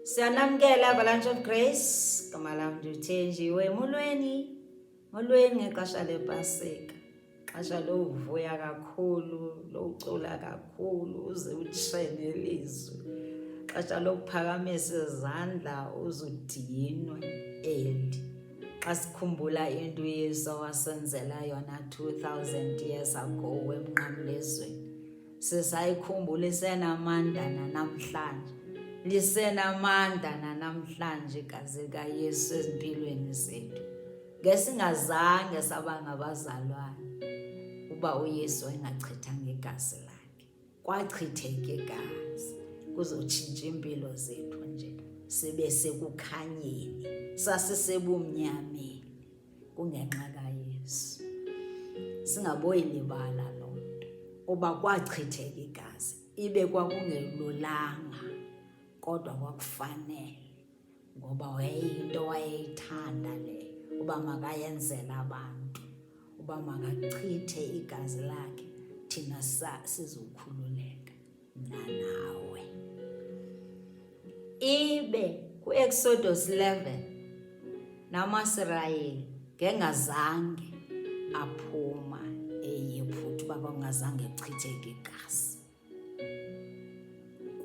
Siyanamkela Avalanche of Grace. Gama lam ndithenjiwe molweni ngexesha lePasika. Xesha lovuya kakhulu, locula kakhulu uze utshene ilizwi. Xesha lokuphakamisa izandla uze udinwe eli. Xa sikhumbula into uYesu wasenzela yona 2000 years ago emnqamlezweni. Sisayikhumbula isenamandla namhlanje. Lisenamandla namhlanje igazi likaYesu ezimpilweni zethu. Ngesingazange saba ngabazalwane uba uYesu engachithanga igazi lakhe. Kwachitheka igazi kuzotshintsha impilo zethu nje. Sibe sekukhanyeni, sasisebumnyameni kungenxa kaYesu. Singaboyilibala loo nto. Uba kwachitheka igazi ibe kwakungelulanga kodwa kwakufanele ngoba wayeyinto wayeyithanda leyo uba makayenzele abantu, uba makachithe igazi lakhe thina sizokhululeka nawe. Ibe ku-Exodus 11 namaSirayeli ngengazange aphuma eyiphuthu uba kwangazange kuchitheke igazi.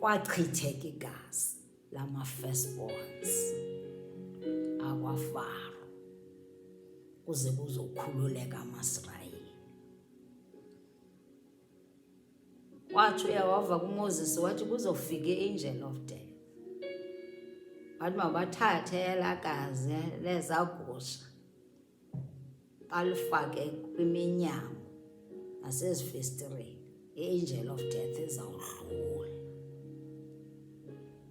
Kwachitheka igazi lama-firstborns akwaFaro kuze kuzokhululeka amaSirayeli. Wathi uyawava kuMoses wathi kuzofika i-angel of death. Wathi mabathathe elaa gazi lezagusha balifake kwiminyango nasezifestireni. I-angel of death izawudlula.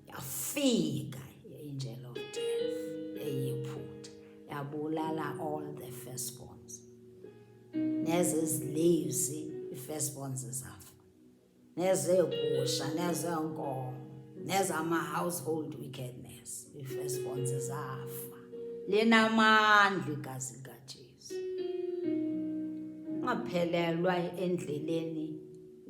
Yafika i-angel of death eyiphutha yabulala all the firstborns. Nezezi-slaves i-firstborns zafa. Nezegusha, nezenkomo, nezama-household wickedness i-firstborns zafa. Linamandla igazi likaJesu. Ungaphelelwa endleleni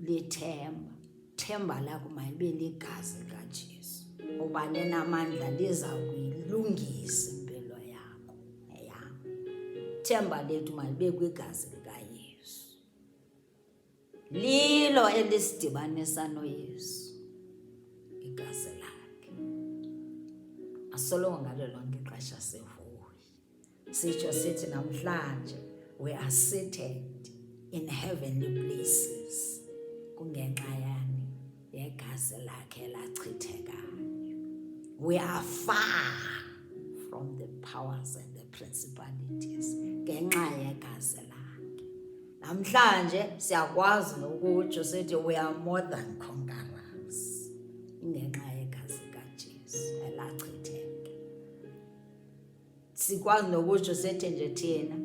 lithemba. Themba lakho mayibe ligazi likaJesu. Uba linamandla liza kuyilungisa impilo yakho neyam. Themba lethu malibe kwigazi likaYesu. Lilo elisidibanisa noYesu, igazi lakhe. Asoloko ngalo lonke ixesha sivuya. Sitsho sithi namhlanje we are seated in heavenly places. Kungenxa yani yegazi lakhe lachithekayo. We are far from the powers and the principalities ngenxa yegazi lakhe. Namhlanje siyakwazi nokutsho sithi we are more than conquerors ngenxa yegazi likaJesu elachitheka. Sikwazi nokutsho sithi nje thina,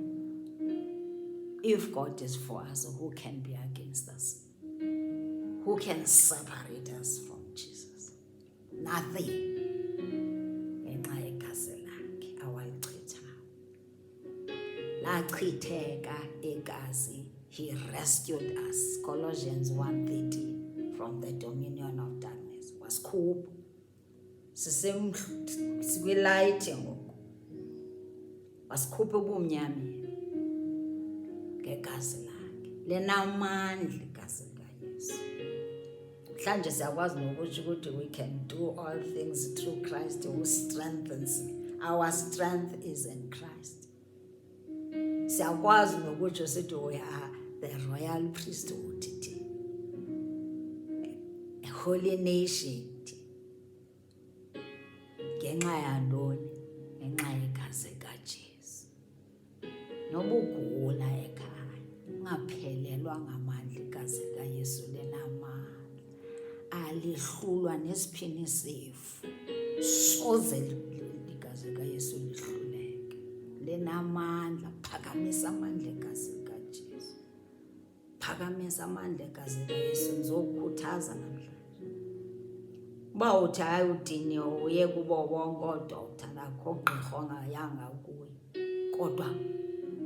if God is for us, who can be against us? Who can separate us from Jesus? Nothing. Ngenxa yegazi lakhe awalichithayo. Lachitheka igazi. He rescued us. Colossians 1:13 from the dominion of darkness. Wasikhupha. Sikwilight ngoku. Wasikhupha ebumnyameni ngegazi lakhe. Linamandla igazi likaYesu. Mhlanje siyakwazi nokuthi ukuthi we can do all things through Christ who strengthens me. Our strength is in Christ. Siyakwazi nokuthi sithi we are the royal priesthood, a holy nation. Ngenxa yantoni? Ngenxa yegazi likaJesu. Noba ugula ekhaya, ungaphelelwa ngamandla igazi likaYesu linamandla. Alihlulwa nesiphini sefu. Soze igazi likaYesu lihluleke. Linamandla. Phakamisa amandla egazi likaJesu. Phakamisa amandla egazi likaYesu. Ndizokukhuthaza namhlanje. Uba uthi hayi udiniwe uye kubo bonke oodoktar nakho gqirha ongayanga kuye. Kodwa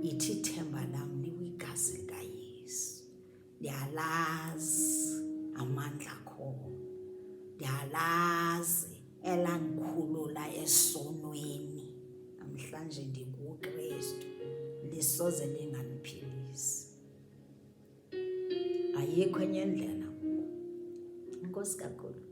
ithi ithemba lam likwigazi likaYesu. Ndiyalazi amandla akho. Ndiyalazi elangikhulula esonweni. Namhlanje ndikuKristu, lisoze linganiphilisi. Ayikho enye indlela. Inkosi kakhulu.